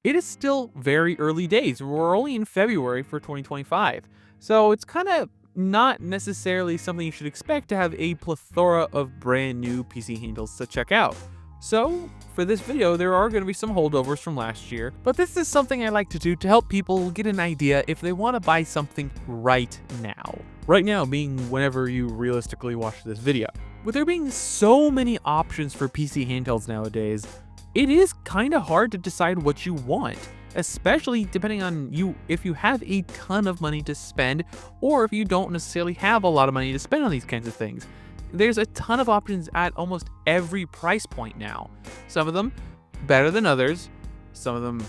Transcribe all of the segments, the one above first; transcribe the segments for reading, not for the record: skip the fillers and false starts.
It is still very early days. We're only in February for 2025, so it's kind of not necessarily something you should expect to have a plethora of brand new PC handles to check out. So, for this video, there are going to be some holdovers from last year, but this is something I like to do to help people get an idea if they want to buy something right now. Right now being whenever you realistically watch this video. With there being so many options for PC handhelds nowadays, it is kind of hard to decide what you want, especially depending on if you have a ton of money to spend or if you don't necessarily have a lot of money to spend on these kinds of things. There's a ton of options at almost every price point now. Some of them better than others, some of them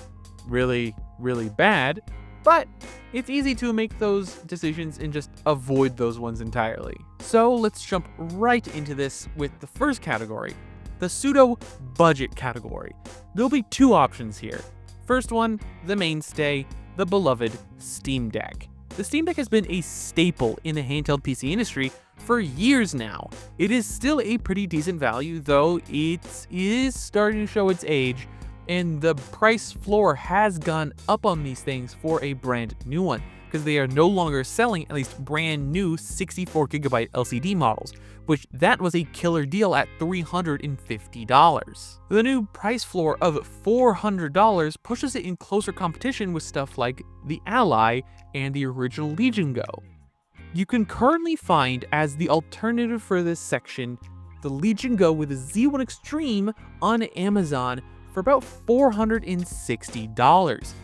really, really bad, but it's easy to make those decisions and just avoid those ones entirely. So let's jump right into this with the first category, the pseudo budget category. There'll be two options here. First one, the mainstay, the beloved Steam Deck. The Steam Deck has been a staple in the handheld PC industry for years now. It is still a pretty decent value, though it is starting to show its age, and the price floor has gone up on these things for a brand new one, because they are no longer selling at least brand new 64GB LCD models, which that was a killer deal at $350. The new price floor of $400 pushes it in closer competition with stuff like the Ally and the original Legion Go. You can currently find as the alternative for this section the Legion Go with a Z1 Extreme on Amazon for about $460.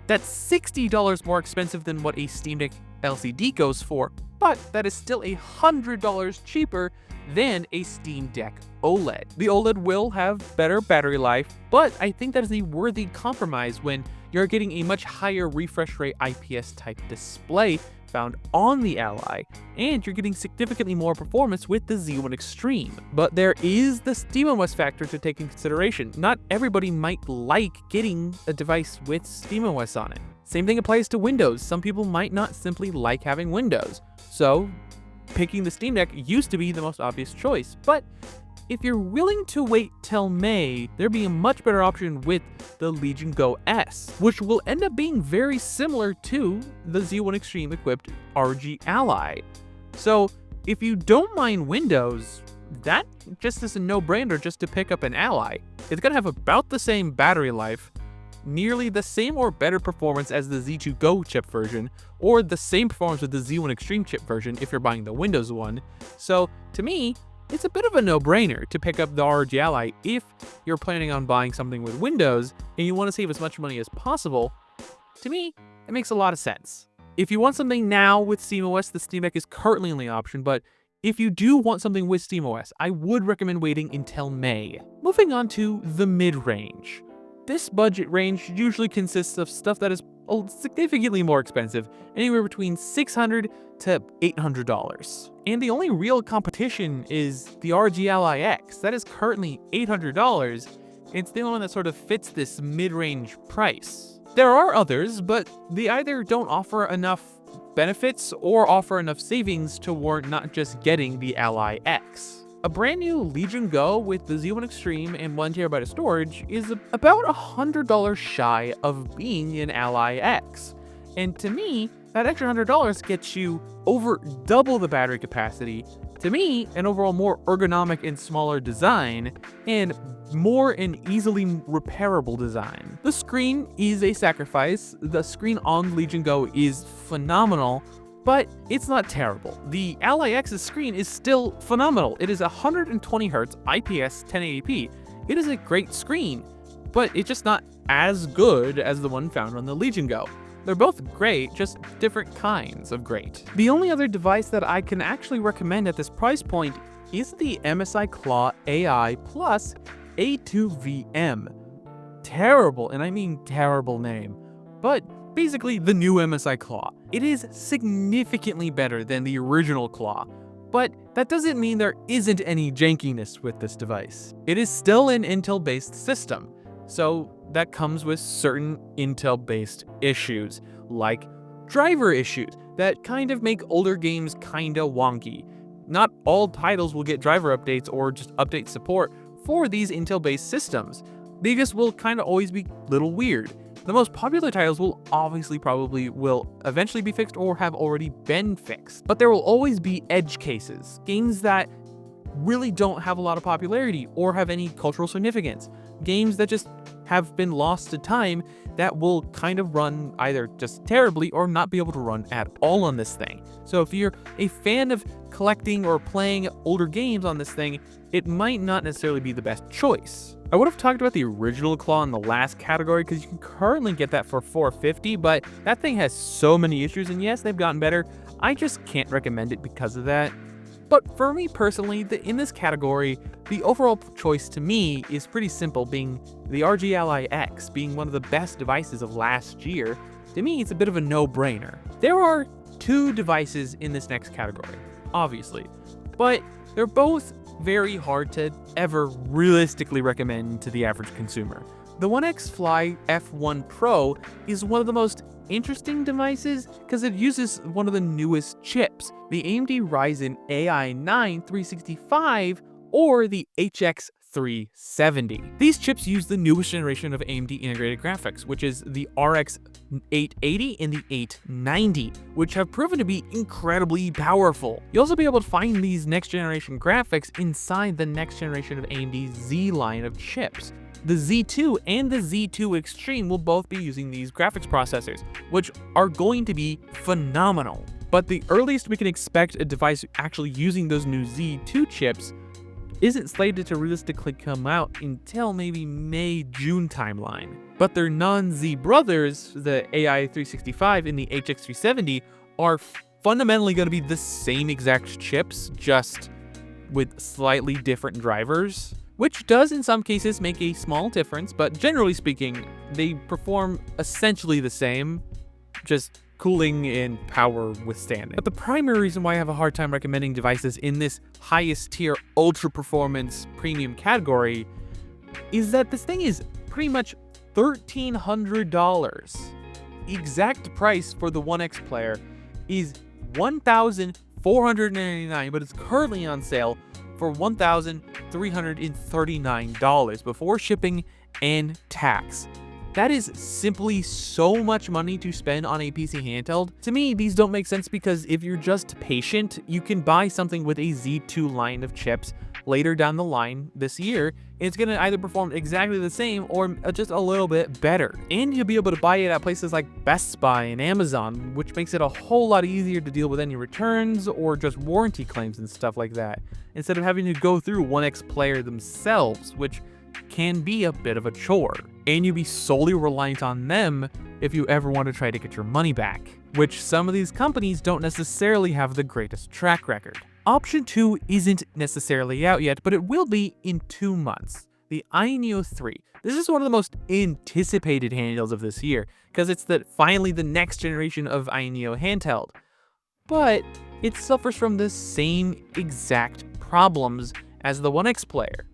That's $60 more expensive than what a Steam Deck LCD goes for, but that is still $100 cheaper than a Steam Deck OLED. The OLED will have better battery life, but I think that is a worthy compromise when you're getting a much higher refresh rate IPS type display found on the Ally, and you're getting significantly more performance with the Z1 Extreme. But there is the SteamOS factor to take into consideration. Not everybody might like getting a device with SteamOS on it. Same thing applies to Windows. Some people might not simply like having Windows. So picking the Steam Deck used to be the most obvious choice, but if you're willing to wait till May, there'd be a much better option with the Legion Go S, which will end up being very similar to the Z1 Extreme equipped RG Ally. So if you don't mind Windows, that just is a no-brainer just to pick up an Ally. It's gonna have about the same battery life, nearly the same or better performance as the Z2 Go chip version, or the same performance with the Z1 Extreme chip version if you're buying the Windows one. So to me, it's a bit of a no-brainer to pick up the ROG Ally if you're planning on buying something with Windows and you want to save as much money as possible. To me, it makes a lot of sense. If you want something now with SteamOS, the Steam Deck is currently only option, but if you do want something with SteamOS, I would recommend waiting until May. Moving on to the mid-range. This budget range usually consists of stuff that is significantly more expensive, anywhere between $600 to $800. And the only real competition is the ROG Ally X. That is currently $800. It's the only one that sort of fits this mid-range price. There are others, but they either don't offer enough benefits or offer enough savings to warrant not just getting the Ally X. A brand new Legion Go with the Z1 Extreme and 1TB of storage is about $100 shy of being an Ally X. And to me, that extra $100 gets you over double the battery capacity, to me, an overall more ergonomic and smaller design, and more and easily repairable design. The screen is a sacrifice. The screen on Legion Go is phenomenal, but it's not terrible. The Ally X's screen is still phenomenal. It is 120Hz IPS 1080p. It is a great screen, but it's just not as good as the one found on the Legion Go. They're both great, just different kinds of great. The only other device that I can actually recommend at this price point is the MSI Claw AI Plus A2VM. Terrible, and I mean terrible name, but basically the new MSI Claw. It is significantly better than the original Claw, but that doesn't mean there isn't any jankiness with this device. It is still an Intel-based system, so that comes with certain Intel-based issues, like driver issues that kind of make older games kinda wonky. Not all titles will get driver updates or just update support for these Intel-based systems. They just will kinda always be a little weird. The most popular titles will obviously probably will eventually be fixed or have already been fixed, but there will always be edge cases, games that really don't have a lot of popularity or have any cultural significance, games that just have been lost to time that will kind of run either just terribly or not be able to run at all on this thing. So if you're a fan of collecting or playing older games on this thing, it might not necessarily be the best choice. I would have talked about the original claw in the last category because you can currently get that for $450, but that thing has so many issues, and yes, they've gotten better. I just can't recommend it because of that. But for me personally, in this category, the overall choice to me is pretty simple, being the RG Ally X, being one of the best devices of last year. To me, it's a bit of a no-brainer. There are two devices in this next category, obviously, but they're both very hard to ever realistically recommend to the average consumer. The One X Fly F1 Pro is one of the most interesting devices because it uses one of the newest chips, the AMD Ryzen AI9 365 or the HX 370. These chips use the newest generation of AMD integrated graphics, which is the RX 880 and the 890, which have proven to be incredibly powerful. You'll also be able to find these next generation graphics inside the next generation of AMD Z line of chips. The Z2 and the Z2 Extreme will both be using these graphics processors, which are going to be phenomenal. But the earliest we can expect a device actually using those new Z2 chips isn't slated to realistically come out until maybe May-June timeline. But their non-Z brothers, the AI 365 and the HX 370, are fundamentally going to be the same exact chips, just with slightly different drivers, which does in some cases make a small difference, but generally speaking, they perform essentially the same, just cooling and power withstanding. But the primary reason why I have a hard time recommending devices in this highest tier ultra performance premium category is that this thing is pretty much $1,300. The exact price for the One X player is $1,499, but it's currently on sale for $1,339 before shipping and tax. That is simply so much money to spend on a PC handheld. To me, these don't make sense because if you're just patient, you can buy something with a Z2 line of chips later down the line this year, and it's going to either perform exactly the same or just a little bit better. And you'll be able to buy it at places like Best Buy and Amazon, which makes it a whole lot easier to deal with any returns or just warranty claims and stuff like that, instead of having to go through One X Player themselves, which can be a bit of a chore. And you'd be solely reliant on them if you ever want to try to get your money back, which some of these companies don't necessarily have the greatest track record. Option 2 isn't necessarily out yet, but it will be in 2 months. The iNeo 3. This is one of the most anticipated handhelds of this year, because it's finally the next generation of iNeo handheld. But it suffers from the same exact problems as the One X Player.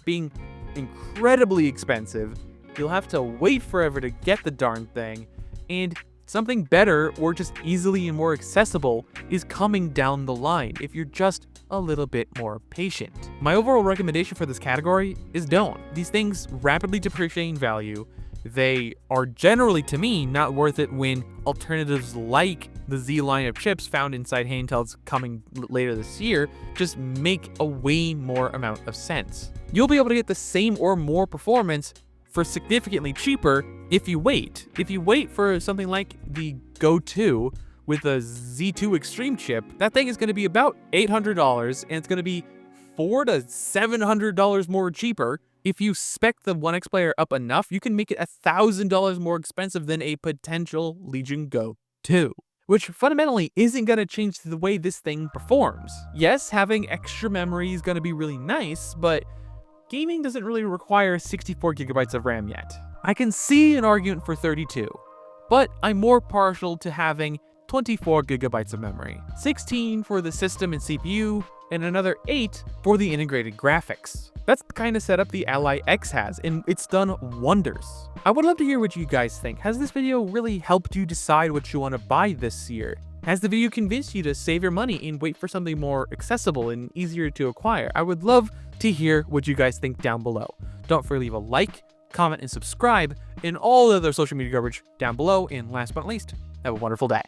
Being incredibly expensive, you'll have to wait forever to get the darn thing, and something better or just easily and more accessible is coming down the line if you're just a little bit more patient. My overall recommendation for this category is don't. These things rapidly depreciate in value. They are generally, to me, not worth it when alternatives like the Z line of chips found inside handhelds coming later this year just make a way more amount of sense. You'll be able to get the same or more performance for significantly cheaper if you wait. If you wait for something like the Go 2 with a Z2 Extreme chip, that thing is going to be about $800, and it's going to be $400 to $700 more cheaper. If you spec the One X Player up enough, you can make it $1,000 more expensive than a potential Legion Go 2, which fundamentally isn't going to change the way this thing performs. Yes, having extra memory is going to be really nice, but gaming doesn't really require 64 gigabytes of RAM yet. I can see an argument for 32, but I'm more partial to having 24 gigabytes of memory, 16 for the system and CPU, and another 8 for the integrated graphics. That's the kind of setup the Ally X has, and it's done wonders. I would love to hear what you guys think. Has this video really helped you decide what you want to buy this year? Has the video convinced you to save your money and wait for something more accessible and easier to acquire? I would love to hear what you guys think down below. Don't forget to leave a like, comment, and subscribe, and all the other social media coverage down below. And last but not least, have a wonderful day.